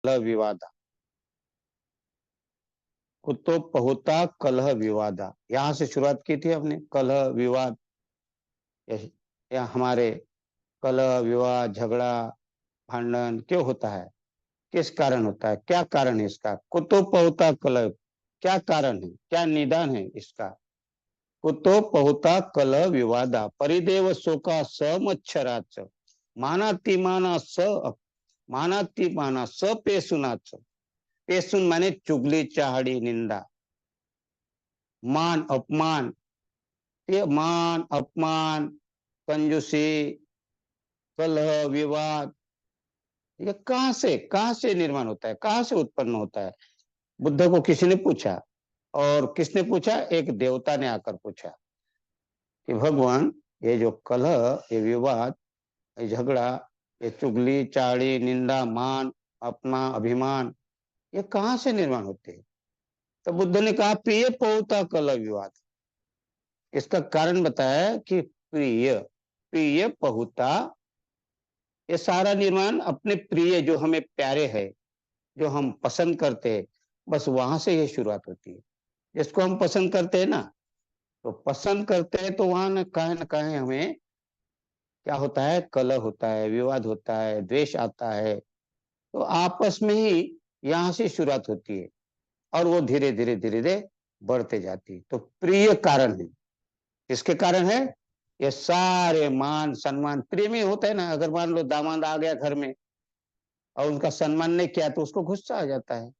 कलह विवादा, कुतो बहुता कलह विवादा, यहां से शुरुआत की थी हमने। कलह विवाद या हमारे कलह विवाद झगड़ा भांडन क्यों होता है, किस कारण होता है, क्या कारण है इसका। कुतो बहुता कलह, क्या कारण है, क्या निदान है इसका। कुतो बहुता कलह विवादा परिदेव शोका स मच्छराच मानातिमाना स मानातिमाना स पेसुनाच। पेसुन माने चुगली चाहड़ी निंदा, मान अपमान, ये मान अपमान कंजूसी कलह विवाद, ये कहां से निर्माण होता है, कहां से उत्पन्न होता है। बुद्ध को किसी ने पूछा, और किसने पूछा, एक देवता ने आकर पूछा कि भगवान, ये जो कलह, ये विवाद, ये झगड़ा, ये चुगली चाड़ी निंदा मान अपना अभिमान, ये कहां से निर्माण होते हैं। तो बुद्ध ने कहा प्रिय पौता कलह विवाद। इसका कारण बताया कि प्रिय प्रिय पहुता, ये सारा निर्माण अपने प्रिय, जो हमें प्यारे है, जो हम पसंद करते हैं, बस वहां से ये शुरुआत होती है। जिसको हम पसंद करते हैं ना, तो पसंद करते हैं तो वहां न कहे हमें क्या होता है, कलह होता है, विवाद होता है, द्वेष आता है। तो आपस में ही यहाँ से शुरुआत होती है, और वो धीरे धीरे धीरे धीरे बढ़ते जाती है। तो प्रिय कारण है, इसके कारण है ये सारे मान सम्मान प्रिय में होता है ना। अगर मान लो दामाद आ गया घर में और उनका सम्मान नहीं किया तो उसको गुस्सा आ जाता है।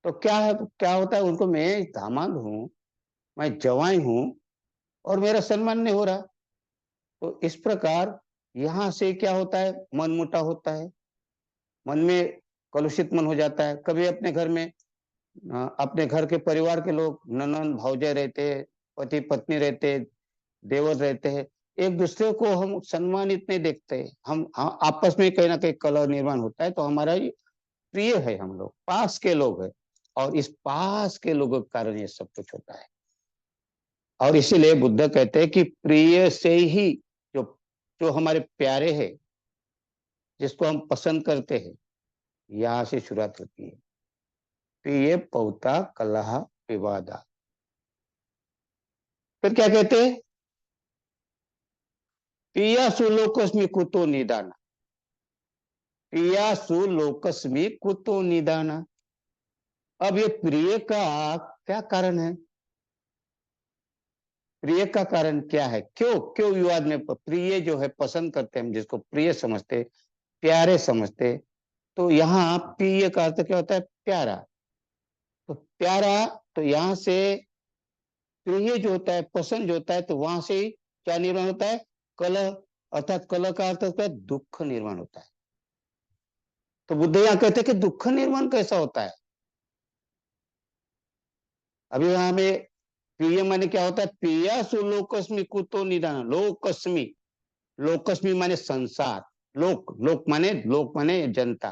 तो क्या होता है, उनको, मैं दामाद हूँ, मैं जवाई हूँ, और मेरा सम्मान नहीं हो रहा। तो इस प्रकार यहाँ से क्या होता है, मन मुटा होता है, मन में कलुषित मन हो जाता है। कभी अपने घर में अपने घर के परिवार के लोग, ननद भौजाई रहते, पति पत्नी रहते, देवर रहते हैं, एक दूसरे को हम सम्मानित नहीं देखते, हम आपस में कहीं ना कहीं कलह निर्माण होता है। तो हमारा ये प्रिय है, हम लोग पास के लोग हैं, और इस पास के लोगों के कारण ये सब कुछ होता है। और इसीलिए बुद्ध कहते हैं कि प्रिय से ही, जो जो हमारे प्यारे हैं, जिसको हम पसंद करते हैं, यहाँ से शुरुआत होती है। प्रिय पौता कलह विवादा। फिर क्या कहते हैं, प्रिया सुलोकस्मि कुतो निदान, प्रिया सुलोकस्मि कुतो निदान। अब ये प्रिय का क्या कारण है, प्रिय का कारण क्या है, क्यों क्यों विवाद में प्रिय जो है, पसंद करते हैं हम, जिसको प्रिय समझते, प्यारे समझते। तो यहाँ प्रिय का अर्थ क्या होता है, प्यारा। तो प्यारा, तो यहाँ से प्रिय जो होता है, पसंद जो होता है, तो वहां से ही क्या निर्माण होता है, कलह। अर्थात कलह का अर्थ होता है दुख निर्माण होता है। तो बुद्ध यहाँ कहते हैं कि दुख निर्माण कैसा होता है। अभी यहाँ में प्रिय माने क्या होता है, प्रिया सुलोकस्मि कुतो निदान। लोकस्मि, लोकस्मि माने संसार, लोक माने जनता,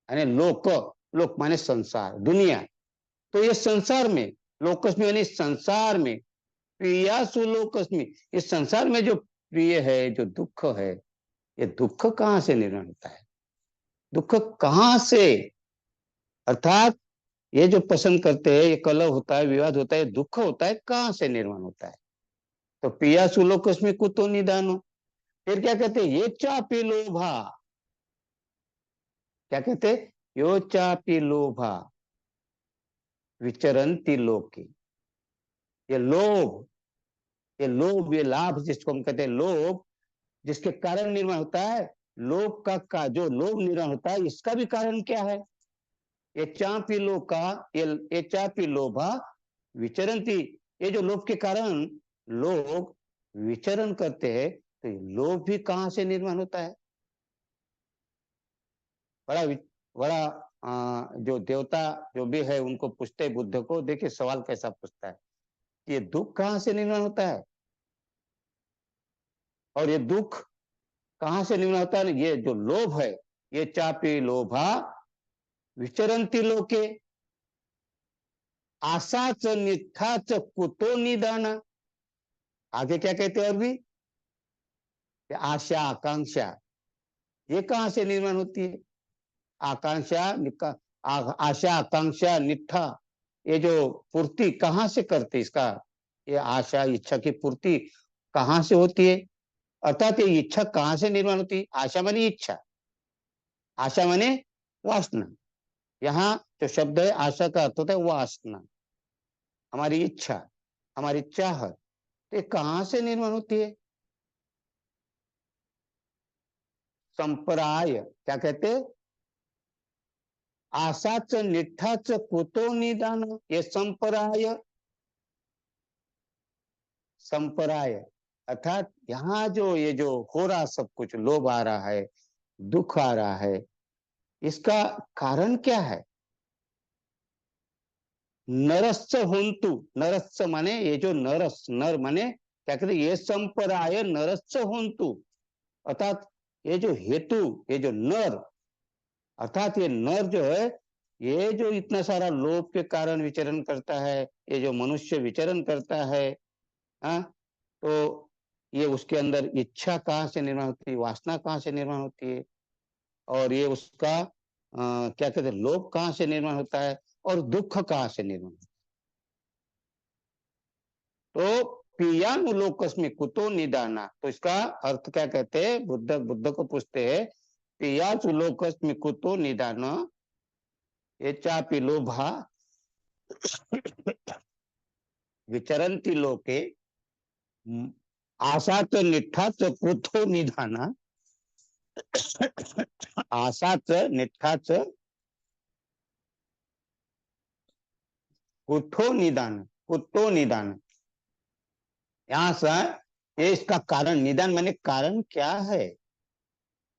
यानी लोक, लोक माने संसार दुनिया। तो ये संसार में, लोकस्मि यानी संसार में, प्रिया सुलोकस्मि, इस संसार में जो प्रिय है, जो दुख है, ये दुख कहाँ से निर्माण होता है, दुख कहाँ से। अर्थात ये जो पसंद करते हैं, ये कलह होता है, विवाद होता है, दुख होता है, कहाँ से निर्माण होता है। तो पिया सुलोकस्मि कुतो निदानो। फिर क्या कहते हैं, ये चापी लोभा, क्या कहते हैं, यो चापी लोभा विचरंती लोकी। ये लोभ, ये लोभ, ये लाभ जिसको हम कहते हैं लोभ, जिसके कारण निर्माण होता है, लोभ का जो लोभ निर्माण होता है, इसका भी कारण क्या है। ये चापी लोका, ये चापी लोभा विचरंती, ये जो लोभ के कारण लोग विचरण करते हैं, तो ये लोभ भी कहां से निर्माण होता है। बड़ा बड़ा जो देवता जो भी है उनको पूछते बुद्ध को, देखिए सवाल कैसा पूछता है, ये दुख कहाँ से निर्माण होता है, और ये दुख कहाँ से निर्माण होता है। ये जो लोभ है, ये चापी लोभा विचरंती लोके आशाच नित्थाच कुतो निदाना। आगे क्या कहते हैं, और भी आशा आकांक्षा, ये कहां से निर्माण होती है। आकांक्षा आशा आकांक्षा निष्ठा, ये जो पूर्ति कहाँ से करते इसका, ये आशा इच्छा की पूर्ति कहाँ से होती है, अर्थात ये इच्छा कहाँ से निर्माण होती है। आशा मानी इच्छा, आशा माने वासना। यहाँ जो शब्द है आशा का अर्थ होता है वासना, हमारी इच्छा, हमारी चाहत, ये कहाँ से निर्माण होती है। संप्राय क्या कहते हैं, आशाच निष्ठाच कुतो निदान, ये संप्राय, संप्राय अर्थात यहाँ जो ये जो हो रहा सब कुछ, लोभ आ रहा है, दुख आ रहा है, इसका कारण क्या है। नरस्य होन्तु, नरस्य माने ये जो नरस, नर माने क्या कहते, ये संपराय नरस्य होन्तु, अर्थात ये जो हेतु, ये जो नर, अर्थात ये नर जो है, ये जो इतना सारा लोभ के कारण विचरण करता है, ये जो मनुष्य विचरण करता है, हाँ, तो ये उसके अंदर इच्छा कहाँ से निर्माण होती है, वासना कहाँ से निर्माण होती है, और ये उसका क्या कहते हैं, लोभ कहाँ से निर्माण होता है, और दुख कहाँ से निर्माण होता है। तो पियानुलोकस्मि कुतो निदाना, तो इसका अर्थ क्या कहते हैं, बुद्ध बुद्ध को पूछते हैं, पियाचुलोकस्मि कुतो निदान, ये चापि लोभा विचरन्ति लोके, आशा तो निष्ठा च कुतो निदाना, आशा च निष्ठा च कुतो निदान, कुतो निदान, यहाँ से ये इसका कारण, निदान माने कारण क्या है,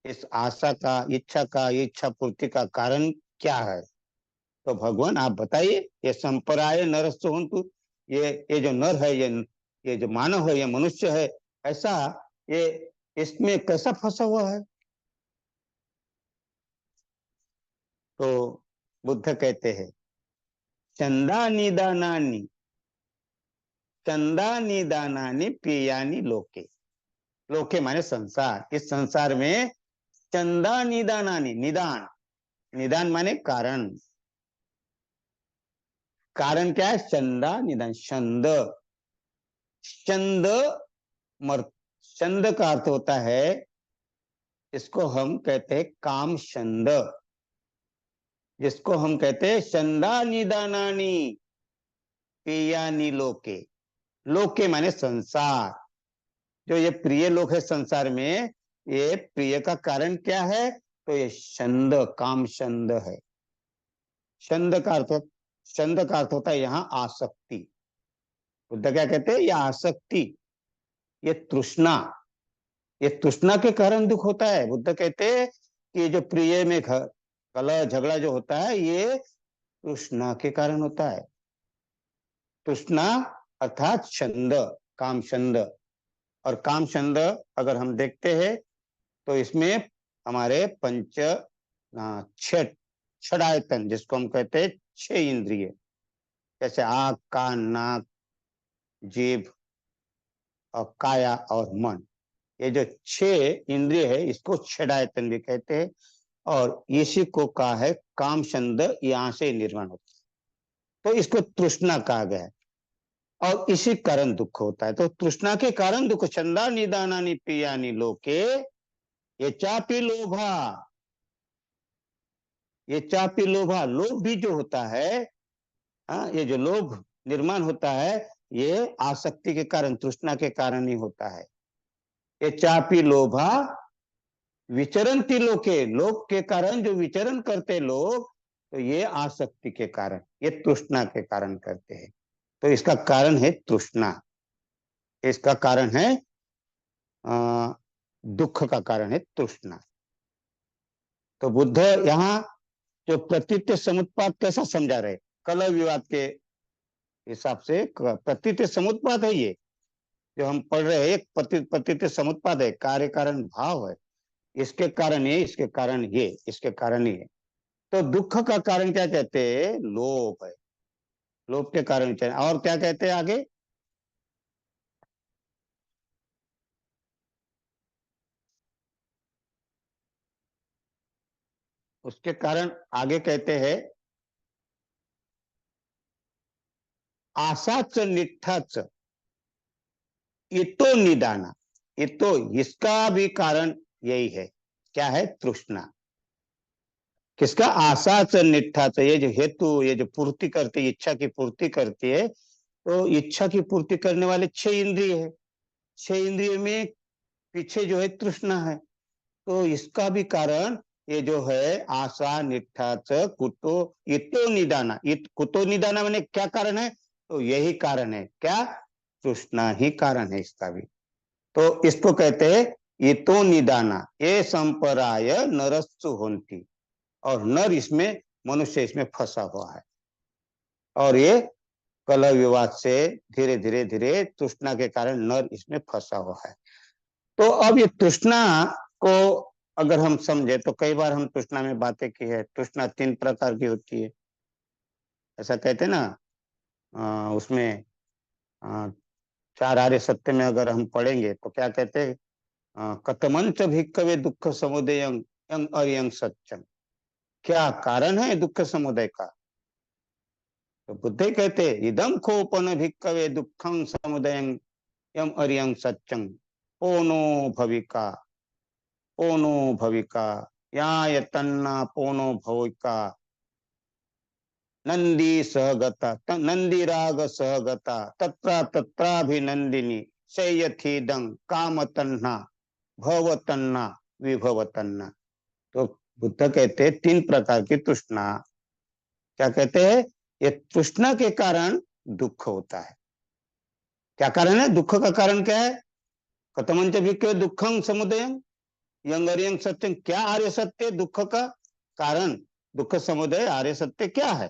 इस आशा का, इच्छा का, इच्छा पूर्ति का कारण क्या है। तो भगवान आप बताइए, ये संपराय नरस्य होन्तु, ये जो नर है, ये जो मानव है, ये मनुष्य है, ऐसा ये इसमें कैसा फंसा हुआ है। तो बुद्ध कहते हैं, चंदा निदानानि, चंदा निदानानि पियानी लोके, लोके माने संसार, इस संसार में चंदा निदानानि, निदान, निदान माने कारण, कारण क्या है, चंदा निदान, छंद, छंद मर, छंद का अर्थ होता है, इसको हम कहते हैं काम छंद, जिसको हम कहते हैं छंदा निदानानी पेयानी लोके, लोके माने संसार, जो ये प्रिय लोक है संसार में, ये प्रिय का कारण क्या है, तो ये छंद, काम छंद है। छंद का अर्थ, छंद का अर्थ होता है यहाँ आसक्ति, बुद्ध क्या कहते हैं, ये आसक्ति, ये तृष्णा, ये तृष्णा के कारण दुख होता है। बुद्ध कहते हैं कि ये जो प्रिय में कलह झगड़ा जो होता है, ये तृष्णा के कारण होता है। तृष्णा अर्थात छंद, काम छंद, और काम छंद अगर हम देखते हैं तो इसमें हमारे पंच छठ, छडायतन जिसको हम कहते हैं छह इंद्रिय, जैसे आँख कान नाक जीभ और काया और मन, ये जो छह इंद्रिय है इसको छडायतन भी कहते हैं, और इसी को कहा है काम छंद, यहाँ से निर्माण होता है, तो इसको तृष्णा कहा गया है, और इसी कारण दुख होता है। तो तृष्णा के कारण दुख, छंदा निदानानि पियानि लोके, ये चापी लोभा, ये चापी लोभा, लोभ भी जो होता है, हाँ, ये जो लोभ निर्माण होता है, ये आसक्ति के कारण, तृष्णा के कारण ही होता है। ये चापी लोभा विचरंती लोके, लोभ के कारण जो विचरण करते लोग, तो ये आसक्ति के कारण, ये तृष्णा के कारण करते हैं। तो इसका कारण है तृष्णा, इसका कारण है दुख का कारण है तृष्णा। तो बुद्ध यहाँ जो प्रतीत्य समुत्पाद कैसा समझा रहे, कलह विवाद के हिसाब से प्रतीत्य समुत्पाद है ये जो हम पढ़ रहे हैं, एक प्रतीत्य समुत्पाद है, कार्य कारण भाव है, इसके कारण ये, इसके कारण ये, इसके कारण ये। तो दुख का कारण क्या कहते हैं, लोभ है, लोभ के कारण, और क्या कहते हैं आगे, उसके कारण आगे कहते हैं आशाच निष्ठाच ये तो निदाना, ये तो इसका भी कारण यही है। क्या है? तृष्णा। किसका? आशाच निष्ठाच, ये जो हेतु, ये जो पूर्ति करती है, इच्छा की पूर्ति करती है, तो इच्छा की पूर्ति करने वाले 6 इंद्रिय है। 6 इंद्रिय में पीछे जो है तृष्णा है। तो इसका भी कारण ये जो है आशा निष्ठाच कुतो इतो निदाना, कुतो निदाना मैंने क्या कारण है? तो यही कारण है। क्या? तृष्णा ही कारण है इसका भी। तो इसको कहते हैं इतो निदाना ये संपराय नरस्सु होन्ति, और नर इसमें, मनुष्य इसमें फंसा हुआ है। और ये कलह विवाद से धीरे धीरे धीरे तृष्णा के कारण नर इसमें फंसा हुआ है। तो अब ये तृष्णा को अगर हम समझे तो कई बार हम तृष्णा में बातें की है। तृष्णा 3 प्रकार की होती है, ऐसा कहते हैं ना। उसमें अ, 4 आर्य सत्य में अगर हम पढ़ेंगे तो क्या कहते हैं? कथमंच भिक्खवे दुख समुदय यंग अरियंग सत्यम, क्या कारण है दुख समुदय का? तो बुद्ध कहते इदम खोपन भिक्खवे दुखं समुदय यम अरियंग सत्यं पोनो भविका, पोनो भविका या तन्ना पोनो भविका नंदी सहगता, नंदी राग सहगता तत्रा तत्राभिनंदिनी शयथीदं काम तन्ना भव तन्ना विभव तन्ना। तो बुद्ध कहते 3 प्रकार की तृष्णा। क्या कहते हैं? ये तृष्णा के कारण दुख होता है। क्या कारण है? दुख का कारण क्या है? कथमंच भिक्खवे दुखं समुदय यंग अरियंग सत्यं, क्या आर्य सत्य दुख का कारण? दुख समुदय आर्य सत्य क्या है?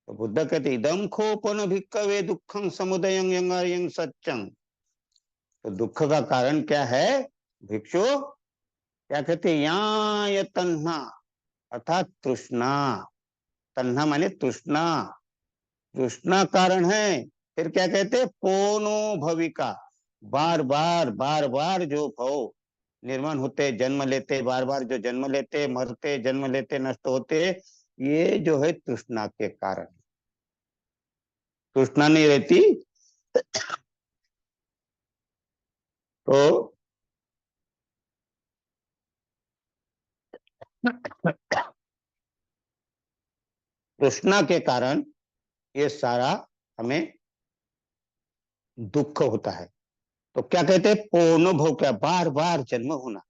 तो बुद्ध कहते इदम खोपन भिक्खवे दुखं समुदय यंग अरियंग सत्यं। तो दुख का कारण क्या है भिक्षु? क्या कहते? या तन्हा, अर्थात तृष्णा। तन्हा माने तृष्णा, तृष्णा कारण है। फिर क्या कहते? पोनो भविका, बार बार बार बार जो भव निर्माण होते, जन्म लेते, बार बार जो जन्म लेते, मरते, जन्म लेते, नष्ट होते, ये जो है तृष्णा के कारण। तृष्णा नहीं रहती तो तृष्णा के कारण ये सारा हमें दुख होता है। तो क्या कहते हैं? पूर्ण भोग, क्या? बार बार जन्म होना,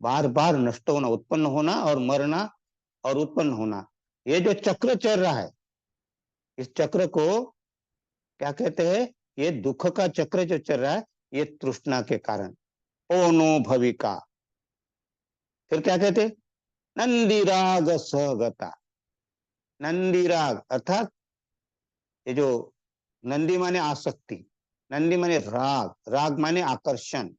बार बार नष्ट होना, उत्पन्न होना और मरना और उत्पन्न होना, ये जो चक्र चल रहा है, इस चक्र को क्या कहते हैं? ये दुख का चक्र जो चल रहा है, ये तृष्णा के कारण। ओनो भविका। फिर क्या कहते? नंदीराग सहगता, नंदीराग अर्थात ये जो नंदी माने आसक्ति, नंदी माने राग, राग माने आकर्षण।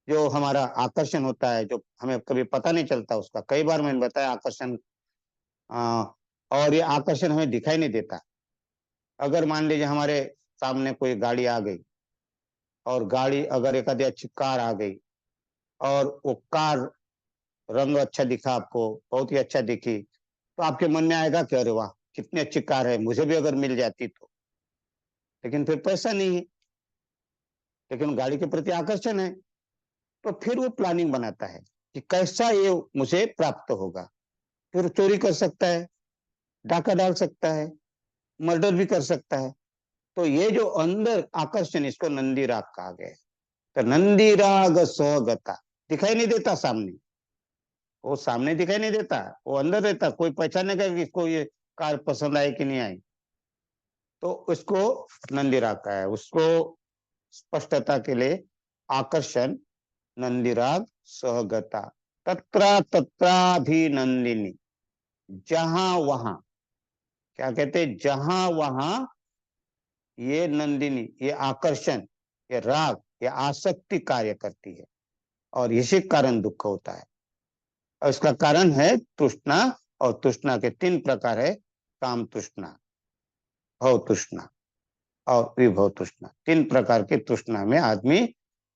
जो हमारा आकर्षण होता है, जो हमें कभी पता नहीं चलता उसका, कई बार मैंने बताया आकर्षण। आ, और ये आकर्षण हमें दिखाई नहीं देता। अगर मान लीजिए हमारे सामने कोई गाड़ी आ गई, और गाड़ी अगर एक आधी अच्छी कार आ गई, और वो कार रंग अच्छा दिखा आपको, बहुत ही अच्छा दिखी, तो आपके मन में आएगा कि अरे वाह कितनी अच्छी कार है, मुझे भी अगर मिल जाती तो। लेकिन फिर पैसा नहीं है, लेकिन गाड़ी के प्रति आकर्षण है, तो फिर वो प्लानिंग बनाता है कि कैसा ये मुझे प्राप्त होगा। फिर चोरी कर सकता है, डाका डाल सकता है, मर्डर भी कर सकता है। तो ये जो अंदर आकर्षण, इसको नंदी राग कहा गया है। तो नंदी राग सहगता, दिखाई नहीं देता सामने, वो सामने दिखाई नहीं देता, वो अंदर रहता, कोई पहचानेगा कि इसको ये कार पसंद आए कि नहीं आई। तो उसको नंदी राग का है। उसको स्पष्टता के लिए आकर्षण, नंदिराग, सहगता, तत्रा तत्राभिनंदिनी, जहां वहां। क्या कहते? जहां वहां ये नंदिनी, ये आकर्षण, ये राग, ये आसक्ति कार्य करती है, और इसी कारण दुख होता है। और इसका कारण है तृष्णा। और तृष्णा के 3 प्रकार है, काम तृष्णा, भव तृष्णा और विभव तृष्णा। 3 प्रकार की तृष्णा में आदमी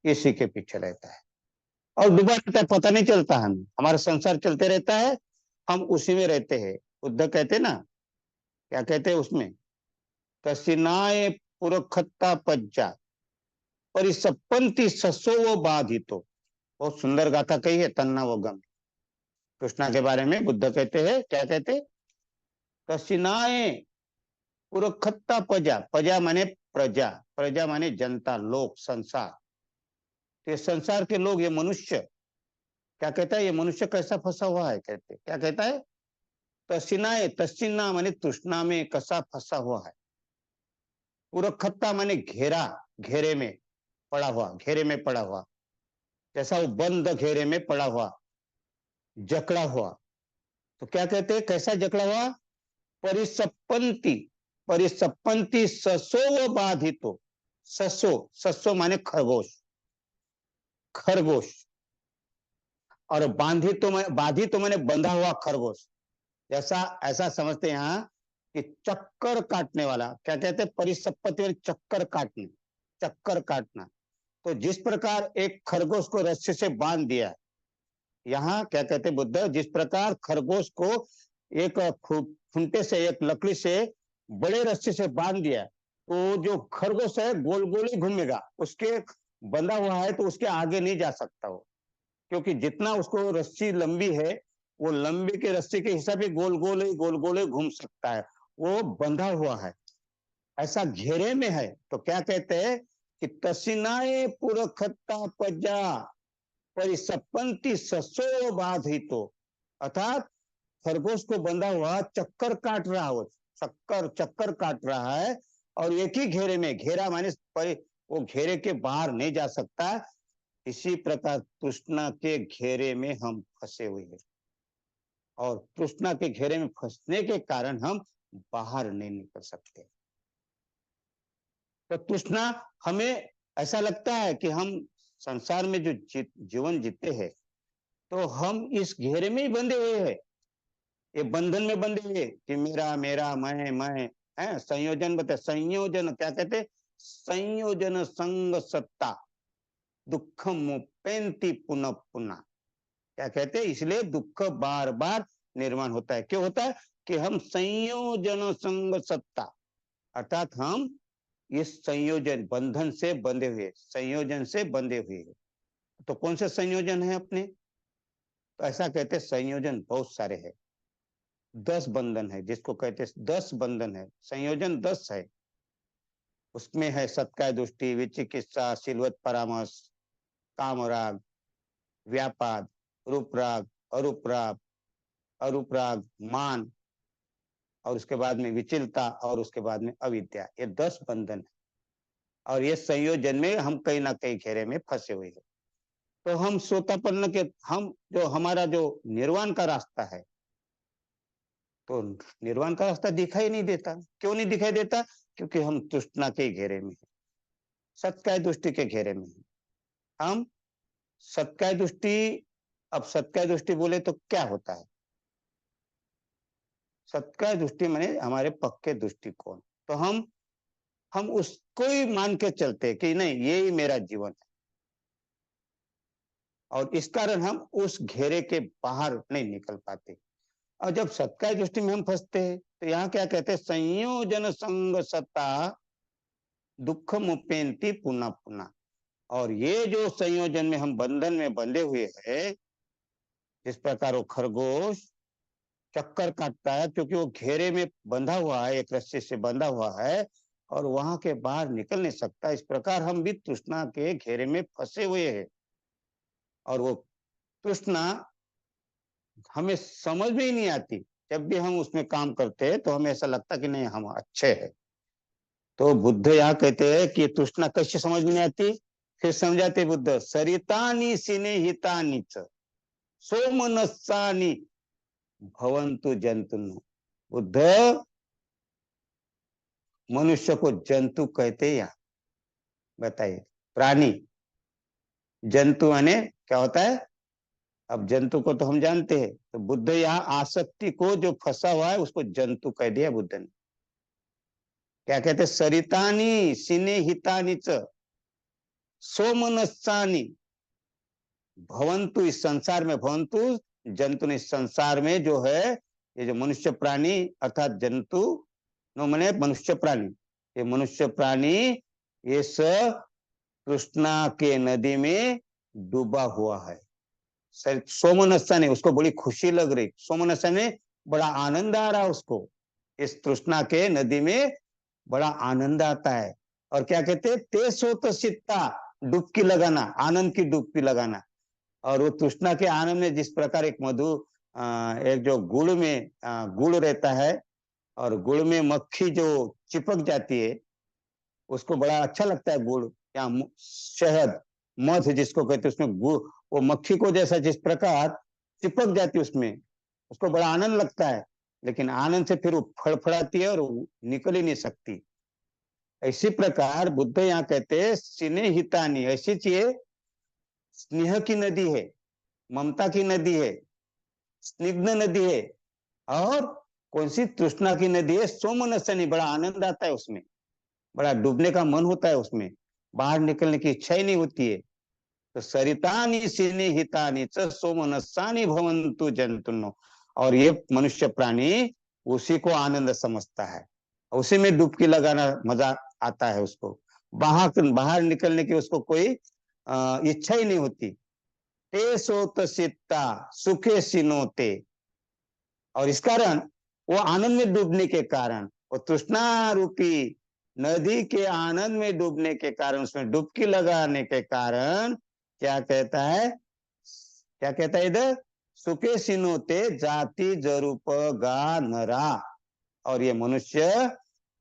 इसी के पीछे रहता है और डूबा रहता है, पता नहीं चलता। हमें हमारा संसार चलते रहता है, हम उसी में रहते हैं। बुद्ध कहते ना, क्या कहते हैं उसमें, कसिनाए पुरखत्ता पज्जा परिसपंति ससो वो बाधितो। बहुत सुंदर गाथा कही है तन्ना वो गम। कृष्णा के बारे में बुद्ध कहते हैं, क्या कहते, कसिनाए पुरखत्ता पजा, पजा माने प्रजा, प्रजा माने जनता, लोग, संसार। तो ये संसार के लोग, ये मनुष्य क्या कहता है, ये मनुष्य कैसा फंसा हुआ है, कहते क्या कहता है, तसिनाए, तसिना माने तृष्णा में कसा फंसा हुआ है। पुरखत्ता माने घेरा, घेरे में पड़ा हुआ, घेरे में पड़ा हुआ, जैसा वो बंद घेरे में पड़ा हुआ, जकड़ा हुआ। तो क्या कहते हैं, कैसा जकड़ा हुआ, परिसपंती, परिसपंती ससो बाधितो। ससो, ससो माने खरगोश, खरगोश। और बाधी तो मैंने बंधा हुआ खरगोश, जैसा ऐसा समझते हैं यहाँ कि चक्कर काटने वाला, क्या कहते हैं, परिसपत्ति वाली, चक्कर काटने, चक्कर काटना। तो जिस प्रकार एक खरगोश को रस्सी से बांध दिया, यहाँ क्या कहते हैं बुद्ध, जिस प्रकार खरगोश को एक खूंटे से, एक लकड़ी से बड़े रस्सी से बांध दिया, तो जो खरगोश है गोल गोल ही घूमेगा, उसके बंधा हुआ है तो उसके आगे नहीं जा सकता वो, क्योंकि जितना उसको रस्सी लंबी है, वो लंबी के रस्सी के हिसाब से गोल गोल ही घूम सकता है, वो बंधा हुआ है, ऐसा घेरे में है। तो क्या कहते हैं कि तसिनाए पुरखत्ता पजा परिसपंती ससो बाधितो, अर्थात खरगोश को बंधा हुआ चक्कर काट रहा, वो चक्कर चक्कर काट रहा है, और एक ही घेरे में, घेरा माने वो घेरे के बाहर नहीं जा सकता। इसी प्रकार तृष्णा के घेरे में हम फंसे हुए हैं, और तृष्णा के घेरे में फंसने के कारण हम बाहर नहीं निकल सकते। तो तृष्णा, हमें ऐसा लगता है कि हम संसार में जो जीवन जीते हैं, तो हम इस घेरे में ही बंधे हुए हैं, ये बंधन में बंधे हुए कि मेरा मेरा मैं है। संयोजन बता, संयोजन क्या कहते, संयोजन संग सत्ता दुखम मुपेंति पुनः पुनः, क्या कहते हैं, इसलिए दुख बार बार निर्माण होता है। क्यों होता है कि हम संयोजन संग सत्ता, अर्थात हम इस संयोजन बंधन से बंधे हुए, संयोजन से बंधे हुए हैं। तो कौन से संयोजन है अपने, तो ऐसा कहते हैं संयोजन बहुत सारे हैं, 10 बंधन है, जिसको कहते हैं 10 बंधन है, संयोजन 10 है। उसमें है सत्काय दृष्टि, विचिकित्सा, सिलवत परामर्श, कामराग, व्यापाद, रूपराग, अरूपराग, अरूपराग, मान, और उसके बाद में विचिलता, और उसके बाद में अविद्या। ये 10 बंधन है, और ये संयोजन में हम कहीं ना कहीं घेरे में फंसे हुए हैं। तो हम सोतापन्न के, हम जो हमारा जो निर्वाण का रास्ता है, तो निर्वाण का रास्ता दिखाई नहीं देता। क्यों नहीं दिखाई देता, क्योंकि हम तृष्णा के घेरे में है, सत्काय दृष्टि के घेरे में है हम। सत्काय दृष्टि, अब सत्काय दृष्टि बोले तो क्या होता है, सत्काय दृष्टि माने हमारे पक्के दृष्टिकोण। तो हम उसको ही मान के चलते हैं कि नहीं, ये ही मेरा जीवन है, और इस कारण हम उस घेरे के बाहर नहीं निकल पाते। और जब सत्काय दृष्टि में हम फंसते हैं, तो यहाँ क्या कहते हैं, संयोजन संग सत्ता दुख मुपेंति पुनः पुनः। और ये जो संयोजन में हम बंधन में बंधे हुए हैं, जिस प्रकार वो खरगोश चक्कर काटता है, क्योंकि वो घेरे में बंधा हुआ है, एक रस्सी से बंधा हुआ है, और वहां के बाहर निकल नहीं सकता, इस प्रकार हम भी तृष्णा के घेरे में फंसे हुए हैं। और वो तृष्णा हमें समझ में ही नहीं आती। जब भी हम उसमें काम करते हैं, तो हमें ऐसा लगता कि नहीं, हम अच्छे हैं। तो बुद्ध यहाँ कहते हैं कि तृष्णा कैसे समझ में नहीं आती, फिर समझाते बुद्ध, सरितानी सिने हितानी च सोमनस्सानी भवंतु जंतु। बुद्ध मनुष्य को जंतु कहते हैं यहाँ, बताइए, प्राणी, जंतु माने क्या होता है। अब जंतु को तो हम जानते हैं, तो बुद्ध यहाँ आसक्ति को जो फंसा हुआ है उसको जंतु कह दिया बुद्ध ने। क्या कहते, सरितानी सिने हितानी च सोमनस्सानी भवंतु, इस संसार में भवंतु जंतु इस संसार में जो है, ये जो मनुष्य प्राणी अर्थात जंतु नो मने मनुष्य प्राणी, ये मनुष्य प्राणी ये सब कृष्णा के नदी में डूबा हुआ है। सोमनस्सा ने उसको बड़ी खुशी लग रही, सोमनस्सा ने बड़ा आनंद आ रहा उसको, इस तृष्णा के नदी में बड़ा आनंद आता है। और क्या कहते हैं, ते सोत सित्ता, डुबकी लगाना, आनंद की डुबकी लगाना। और वो तृष्णा के आनंद में जिस प्रकार एक मधु एक जो गुड़ में गुड़ रहता है और गुड़ में मक्खी जो चिपक जाती है उसको बड़ा अच्छा लगता है गुड़ या शहद मध जिसको कहते हैं, उसमें गुड़ वो मक्खी को जैसा जिस प्रकार चिपक जाती है उसमें, उसको बड़ा आनंद लगता है, लेकिन आनंद से फिर वो फड़फड़ाती है और निकल ही नहीं सकती। इसी प्रकार बुद्ध यहाँ कहते हैं सिने हितानी, ऐसी चीज स्नेह की नदी है, ममता की नदी है, स्निग्ध नदी है, और कौन सी तृष्णा की नदी है, सोमनसनी, बड़ा आनंद आता है उसमें, बड़ा डूबने का मन होता है उसमें, बाहर निकलने की इच्छा ही नहीं होती है। तो सरितानी सिने हितानी च सोमनस्सानी भवंतु जंतुनो, और ये मनुष्य प्राणी उसी को आनंद समझता है, उसी में डुबकी लगाना मजा आता है उसको, बाहर बाहर निकलने की उसको कोई इच्छा ही नहीं होती। ते सोत सित्ता सुखे सिनोते, और इस कारण वो आनंद में डूबने के कारण, वो तृष्णा रूपी नदी के आनंद में डूबने के कारण, उसमें डुबकी लगाने के कारण क्या कहता है, क्या कहता है इधर, सुखे सिनोते जाति जरूप गा नरा, और ये मनुष्य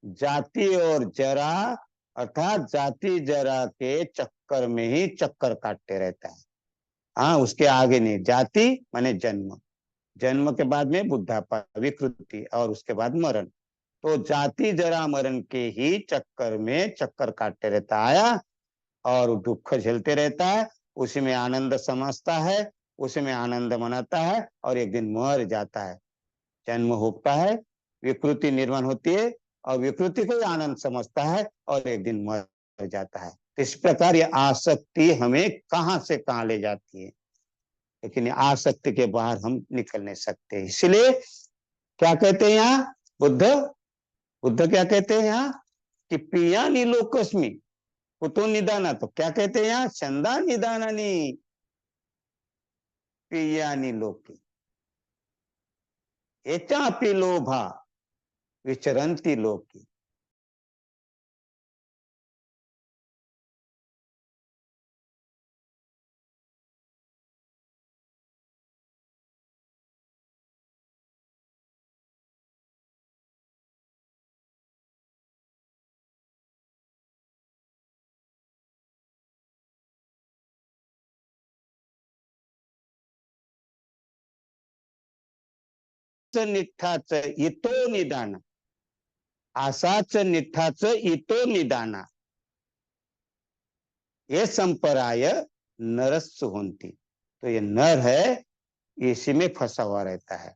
जाति और जरा अर्थात जाति जरा के चक्कर में ही चक्कर काटते रहता है। हाँ, उसके आगे नहीं, जाति माने जन्म, जन्म के बाद में बुढ़ापा विकृति और उसके बाद मरण, तो जाति जरा मरण के ही चक्कर में चक्कर काटते रहता आया और दुख झेलते रहता है, उसी में आनंद समझता है, उसी में आनंद मनाता है और एक दिन मर जाता है, जन्म होता है, विकृति निर्माण होती है और विकृति को आनंद समझता है और एक दिन मर जाता है। इस प्रकार ये आसक्ति हमें कहां से कहां ले जाती है, लेकिन आसक्ति के बाहर हम निकल नहीं सकते। इसलिए क्या कहते हैं यहाँ बुद्ध, बुद्ध क्या कहते हैं यहाँ कि पिया नीलोकस्मी कुतो निदाना, तो क्या कहते हैं यहाँ चंदा निदानानी पिया नीलोकी एचापि लोभा विचरंती लोकी। निष्ठाच इतो निदान, आसाच निष्ठाच इतो निदाना, ये संपराय नरस्सु होती। तो ये नर है, इसी में फंसा हुआ रहता है,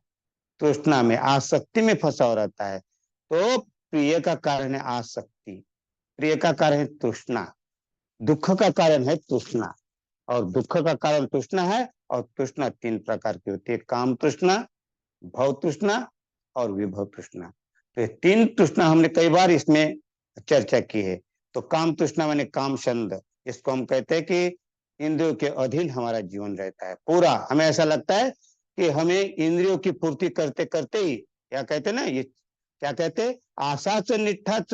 तृष्णा में आसक्ति में फंसा हुआ रहता है। तो प्रिय का कारण है आसक्ति, प्रिय का कारण है तृष्णा, दुख का कारण है तृष्णा, और दुख का कारण तृष्णा है। और तृष्णा तीन प्रकार की होती है, काम तृष्णा, भव तृष्णा और विभव तृष्णा। तो ये तीन तृष्णा हमने कई बार इसमें चर्चा की है। तो काम तृष्णा माने काम छंद, इसको हम कहते हैं कि इंद्रियों के अधीन हमारा जीवन रहता है पूरा, हमें ऐसा लगता है कि हमें इंद्रियों की पूर्ति करते करते ही, क्या कहते ना, ये क्या कहते, आशाच निष्ठाच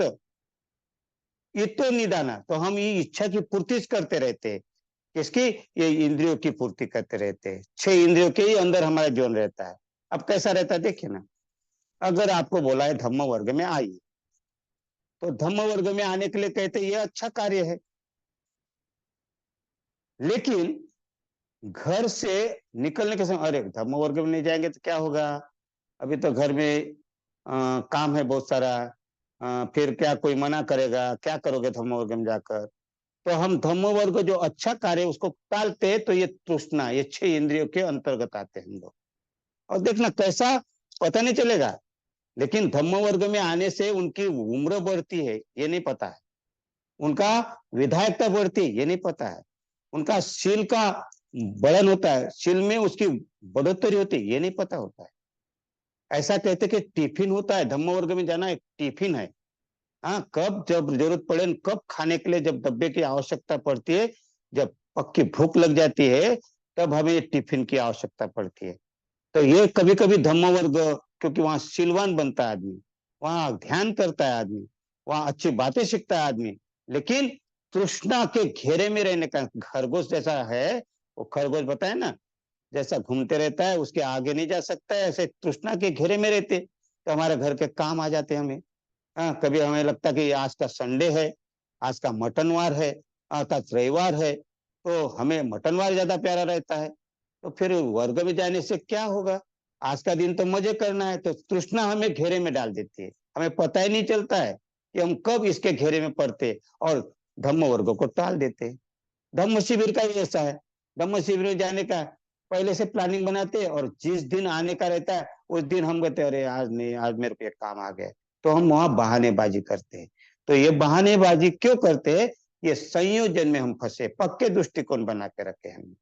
इतो निदाना, तो हम ये इच्छा की पूर्ति करते रहते हैं, किसकी, ये इंद्रियों की पूर्ति करते रहते हैं, 6 इंद्रियों के ही अंदर हमारा जीवन रहता है। अब कैसा रहता है देखिए ना, अगर आपको बोला है धम्म वर्ग में आइए, तो धम्म वर्ग में आने के लिए कहते ये अच्छा कार्य है, लेकिन घर से निकलने के समय अरे धम्म वर्ग में नहीं जाएंगे तो क्या होगा, अभी तो घर में काम है बहुत सारा, फिर क्या कोई मना करेगा, क्या करोगे धम्म वर्ग में जाकर, तो हम धम्म वर्ग जो अच्छा कार्य उसको टालते हैं। तो ये तृष्णा, ये 6 इंद्रियों के अंतर्गत आते हैं हम लोग, और देखना कैसा पता नहीं चलेगा, लेकिन धम्म वर्ग में आने से उनकी उम्र बढ़ती है ये नहीं पता है, उनका विधायकता बढ़ती है ये नहीं पता है, उनका शील का बढ़न होता है, शील में उसकी बढ़ोतरी होती है, ये नहीं पता होता है। ऐसा कहते कि टिफिन होता है, धम्म वर्ग में जाना एक टिफिन है। हाँ, कब जब जरूरत पड़े, कब खाने के लिए जब डब्बे की आवश्यकता पड़ती है, जब पक्की भूख लग जाती है, तब हमें टिफिन की आवश्यकता पड़ती है। तो ये कभी कभी धम्म वर्ग, क्योंकि वहां शीलवान बनता है आदमी, वहां ध्यान करता है आदमी, वहां अच्छी बातें सीखता है आदमी, लेकिन तृष्णा के घेरे में रहने का, खरगोश जैसा है वो, खरगोश बताए ना, जैसा घूमते रहता है, उसके आगे नहीं जा सकता है, ऐसे तृष्णा के घेरे में रहते तो हमारे घर के काम आ जाते हमें। हाँ, कभी हमें लगता कि आज का संडे है, आज का मटनवार है, अर्थात रविवार है, तो हमें मटनवार ज्यादा प्यारा रहता है। तो फिर वर्ग में जाने से क्या होगा, आज का दिन तो मजे करना है, तो तृष्णा हमें घेरे में डाल देती है, हमें पता ही नहीं चलता है कि हम कब इसके घेरे में पड़ते और धम्म वर्ग को टाल देते। धम्म शिविर का भी ऐसा है, धम्म शिविर में जाने का पहले से प्लानिंग बनाते हैं, और जिस दिन आने का रहता है उस दिन हम कहते हैं अरे आज नहीं, आज मेरे को एक काम आ गया, तो हम वहां बहानेबाजी करते हैं। तो ये बहानेबाजी क्यों करते हैं, ये संयोजन में हम फंसे, पक्के दृष्टिकोण बना के रखे हम,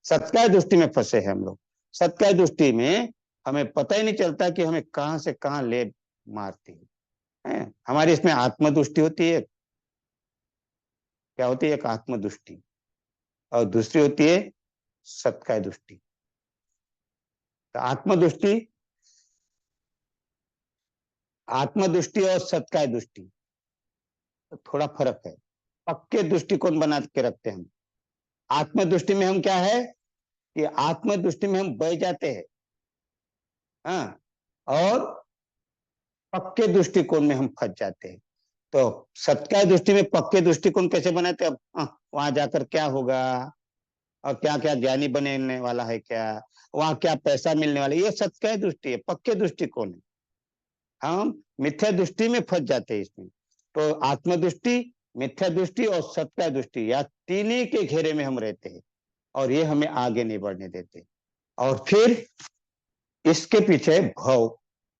सत्कार दृष्टि में फंसे हैं हम लोग। सत्कार दृष्टि में हमें पता ही नहीं चलता कि हमें कहां से कहां ले मारती है। हमारी इसमें आत्मदृष्टि होती है, क्या होती है, एक आत्मदृष्टि, और दूसरी होती है सत्कार दृष्टि। तो आत्मदृष्टि, आत्मदृष्टि और सत्कार दृष्टि तो थोड़ा फर्क है। पक्के दृष्टिकोण बना के रखते हैं हम। आत्मदृष्टि में हम क्या है कि आत्मदृष्टि में हम बह जाते हैं, हाँ, और पक्के दृष्टिकोण में हम फंस जाते हैं। तो सत्कार दृष्टि में पक्के दृष्टिकोण कैसे बनाते हैं, अब वहां जाकर क्या होगा, और क्या क्या ज्ञानी बनने वाला है, क्या वहां क्या पैसा मिलने वाला है, ये सत्कार दृष्टि है, पक्के दृष्टिकोण है। हम मिथ्या दृष्टि में फंस जाते हैं इसमें। तो आत्मदृष्टि, मिथ्या दृष्टि और सत्य दृष्टि, या तीनों के घेरे में हम रहते हैं, और ये हमें आगे नहीं बढ़ने देते। और फिर इसके पीछे भव,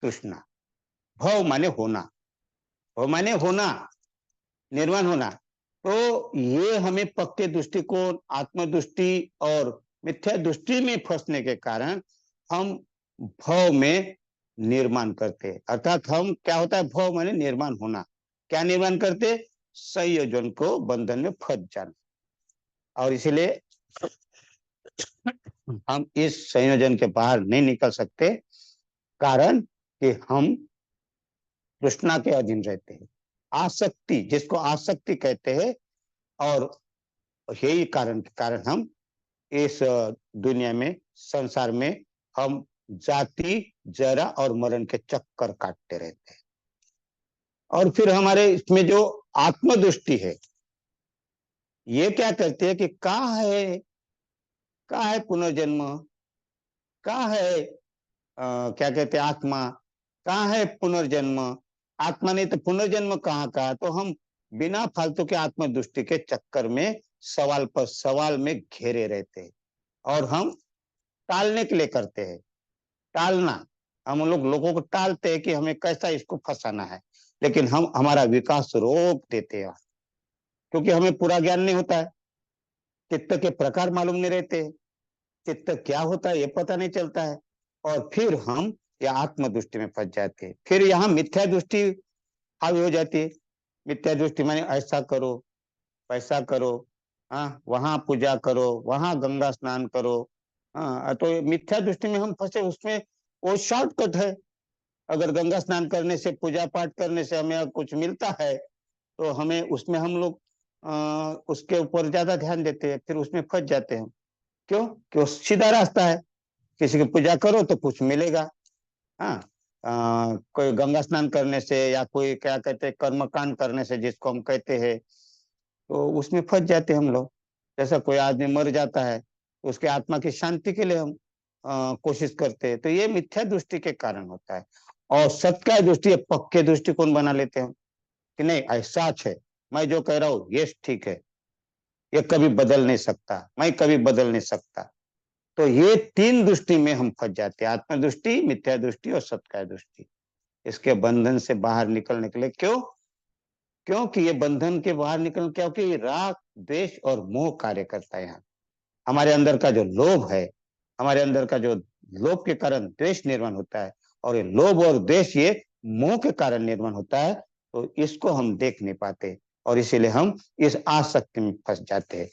तृष्णा। भव माने होना, भव माने होना, निर्माण होना। तो ये हमें पक्के दृष्टिकोण, आत्मदृष्टि और मिथ्या दृष्टि में फंसने के कारण हम भव में निर्माण करते, अर्थात हम क्या होता है, भव माने निर्माण होना, क्या निर्माण करते, संयोजन को बंधन में फंस जाना। और इसलिए हम इस संयोजन के बाहर नहीं निकल सकते, कारण कि हम तृष्णा के अधीन रहते हैं, आसक्ति, जिसको आसक्ति कहते हैं। और यही कारण के कारण हम इस दुनिया में, संसार में हम जाति, जरा और मरण के चक्कर काटते रहते हैं। और फिर हमारे इसमें जो आत्मदृष्टि है, ये क्या करती है कि कहाँ है, कहाँ है पुनर्जन्म, कहाँ है क्या कहते हैं आत्मा, कहाँ है पुनर्जन्म, आत्मा नहीं तो पुनर्जन्म कहाँ का। तो हम बिना फालतू के आत्मदृष्टि के चक्कर में सवाल पर सवाल में घेरे रहते हैं, और हम टालने के लिए करते हैं, टालना, हम लोग लोगों को टालते हैं कि हमें कैसा इसको फंसाना है, लेकिन हम हमारा विकास रोक देते हैं, क्योंकि हमें पूरा ज्ञान नहीं होता है, चित्त के प्रकार मालूम नहीं रहते, चित्त क्या होता है ये पता नहीं चलता है, और फिर हम या आत्मदृष्टि में फंस जाते हैं। फिर यहाँ मिथ्या दृष्टि हावी हो जाती है। मिथ्या दृष्टि माने ऐसा करो, पैसा करो, हाँ, वहां पूजा करो, वहां गंगा स्नान करो। हाँ, तो मिथ्या दृष्टि में हम फंसे, उसमें वो शॉर्टकट है। अगर गंगा स्नान करने से, पूजा पाठ करने से हमें कुछ मिलता है, तो हमें उसमें हम लोग उसके ऊपर ज्यादा ध्यान देते हैं, फिर उसमें फंस जाते हैं। क्यों, क्यों, सीधा रास्ता है, किसी की पूजा करो तो कुछ मिलेगा। हाँ, कोई गंगा स्नान करने से, या कोई क्या कहते हैं कर्मकांड करने से, जिसको हम कहते हैं, तो उसमें फंस जाते हैं हम लोग। जैसा कोई आदमी मर जाता है, तो उसके आत्मा की शांति के लिए हम कोशिश करते हैं, तो ये मिथ्या दृष्टि के कारण होता है। और सत्य दृष्टि, पक्के दृष्टिकोण बना लेते हैं कि नहीं ऐसा है, मैं जो कह रहा हूँ ये ठीक है, ये कभी बदल नहीं सकता, मैं कभी बदल नहीं सकता। तो ये तीन दृष्टि में हम फंस जाते हैं, आत्मदृष्टि, मिथ्या दृष्टि और सत्य दृष्टि। इसके बंधन से बाहर निकलने के लिए, क्यों, क्योंकि ये बंधन के बाहर निकल, क्योंकि राग, द्वेष और मोह कार्य करता है यहाँ। हमारे अंदर का जो लोभ है, हमारे अंदर का जो लोभ के कारण द्वेष निर्माण होता है, और ये लोभ और द्वेष ये मोह के कारण निर्माण होता है, तो इसको हम देख नहीं पाते, और इसीलिए हम इस आसक्ति में फंस जाते हैं।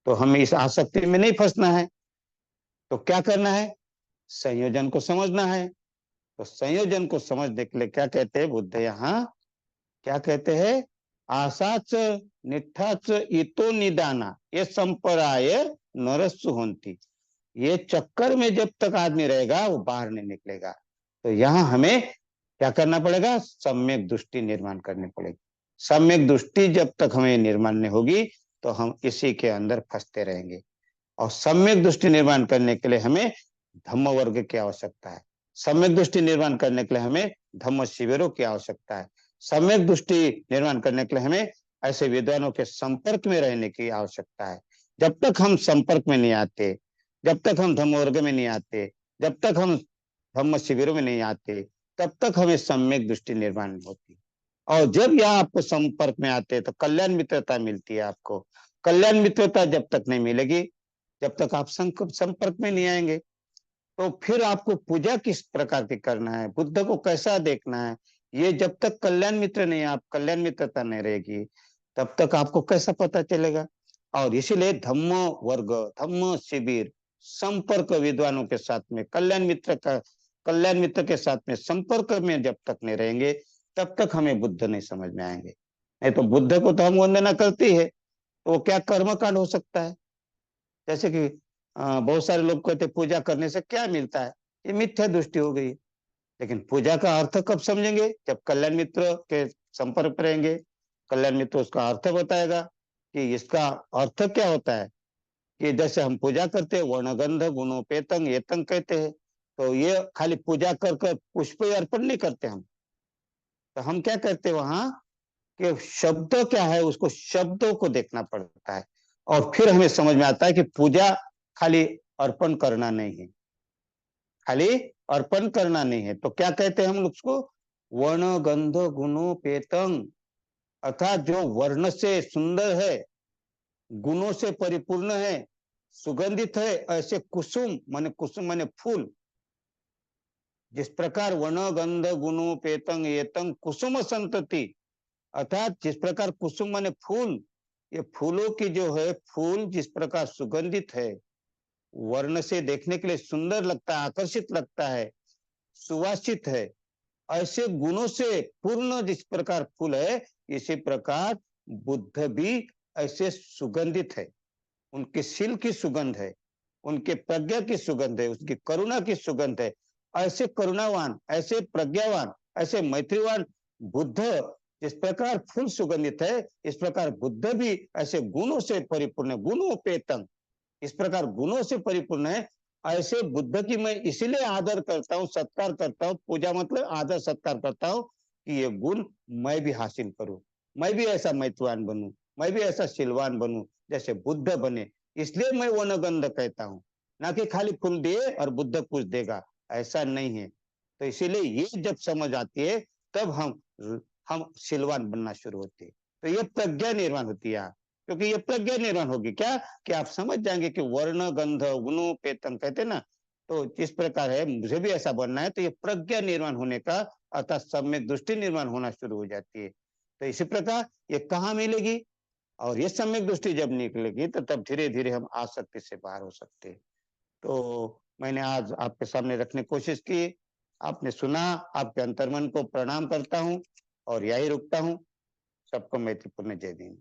तो हमें इस आसक्ति में नहीं फंसना है, तो क्या करना है? संयोजन को समझना है। तो संयोजन को समझने के लिए क्या कहते हैं बुद्ध यहाँ? क्या कहते हैं? आसाच निष्ठाच इतो निदाना ये संपराय नरस्सु होती। ये चक्कर में जब तक आदमी रहेगा वो बाहर नहीं निकलेगा। तो यहाँ हमें क्या करना पड़ेगा? सम्यक दृष्टि निर्माण करनी पड़ेगी। सम्यक दृष्टि जब तक हमें निर्माण नहीं होगी तो हम इसी के अंदर फंसते रहेंगे। और सम्यक दृष्टि निर्माण करने के लिए हमें धम्म वर्ग की आवश्यकता है। सम्यक दृष्टि निर्माण करने के लिए हमें धम्म शिविरों की आवश्यकता है। सम्यक दृष्टि निर्माण करने के लिए हमें ऐसे विद्वानों के संपर्क में रहने की आवश्यकता है। जब तक हम संपर्क में नहीं आते, जब तक हम धम्म वर्ग में नहीं आते, जब तक हम धम्म शिविरों में नहीं आते, तब तक हमें सम्यक दृष्टि निर्माण नहीं होती। और जब यहाँ आपको संपर्क में आते तो कल्याण मित्रता मिलती है आपको। कल्याण मित्रता जब तक नहीं मिलेगी, जब तक आप संपर्क में नहीं आएंगे, तो फिर आपको पूजा किस प्रकार की करना है, बुद्ध को कैसा देखना है, ये जब तक कल्याण मित्र नहीं, आप कल्याण मित्रता नहीं रहेगी, तब तक आपको कैसा पता चलेगा? और इसीलिए धम्म वर्ग, धम्म शिविर, संपर्क विद्वानों के साथ में, कल्याण मित्र के साथ में संपर्क में जब तक नहीं रहेंगे, तब तक हमें बुद्ध नहीं समझ में आएंगे। नहीं तो बुद्ध को तो हम वंदना करती है, तो वो क्या कर्मकांड हो सकता है? जैसे कि बहुत सारे लोग कहते पूजा करने से क्या मिलता है, ये मिथ्या दृष्टि हो गई। लेकिन पूजा का अर्थ कब समझेंगे? जब कल्याण मित्र के संपर्क में रहेंगे। कल्याण मित्र उसका अर्थ बताएगा कि इसका अर्थ क्या होता है। कि जैसे हम पूजा करते हैं, वर्णगंध गुणोपेतंग एतंग कहते हैं, तो ये खाली पूजा कर कर पुष्प अर्पण नहीं करते हम। तो हम क्या करते हैं वहां कि शब्द क्या है, उसको शब्दों को देखना पड़ता है, और फिर हमें समझ में आता है कि पूजा खाली अर्पण करना नहीं है, खाली अर्पण करना नहीं है। तो क्या कहते हैं हम उसको? वर्ण गंध गुणोपेतंग, अर्थात जो वर्ण से सुंदर है, गुणों से परिपूर्ण है, सुगंधित है, ऐसे कुसुम माने फूल। जिस प्रकार वर्ण गंध गुणोपेतंग एतंग कुसुम संतति, अर्थात जिस प्रकार कुसुम माने फूल, ये फूलों की जो है, फूल जिस प्रकार सुगंधित है, वर्ण से देखने के लिए सुंदर लगता है, आकर्षित लगता है, सुवासित है, ऐसे गुणों से पूर्ण जिस प्रकार फूल है, इसी प्रकार बुद्ध भी ऐसे सुगंधित है। उनके शील की सुगंध है, उनके प्रज्ञा की सुगंध है, उसकी करुणा की सुगंध है। ऐसे करुणावान, ऐसे प्रज्ञावान, ऐसे मैत्रीवान बुद्ध जिस प्रकार फूल सुगंधित है, इस प्रकार बुद्ध भी ऐसे गुणों से परिपूर्ण है, गुणोपेतंग, इस प्रकार गुणों से परिपूर्ण है। ऐसे बुद्ध की मैं इसीलिए आदर करता हूँ, सत्कार करता हूँ, पूजा मतलब आदर सत्कार करता हूँ, कि ये गुण मैं भी हासिल करूं, मैं भी ऐसा मैत्रवान बनूं, मैं भी ऐसा शीलवान बनूं जैसे बुद्ध बने। इसलिए मैं वनगंध कहता हूँ, ना कि खाली फूल दिए और बुद्ध कुछ देगा, ऐसा नहीं है। तो इसीलिए ये जब समझ आती है, तब हम शीलवान बनना शुरू होते हैं। तो ये प्रज्ञा निर्माण होती है, क्योंकि ये प्रज्ञा निर्माण होगी क्या, कि आप समझ जाएंगे कि वर्ण गंध गुणोपेतम कहते ना, तो जिस प्रकार है मुझे भी ऐसा बनना है, तो ये प्रज्ञा निर्माण होने का, अर्थात सम्यक दृष्टि निर्माण होना शुरू हो जाती है। तो इसी प्रकार ये कहाँ मिलेगी? और ये सम्यक दृष्टि जब निकलेगी तो तब धीरे धीरे हम आसक्ति से बाहर हो सकते हैं। तो मैंने आज आपके सामने रखने की कोशिश की, आपने सुना, आपके अंतर्मन को प्रणाम करता हूँ और यही रुकता हूँ। सबको मैत्रीपूर्ण जय भीम।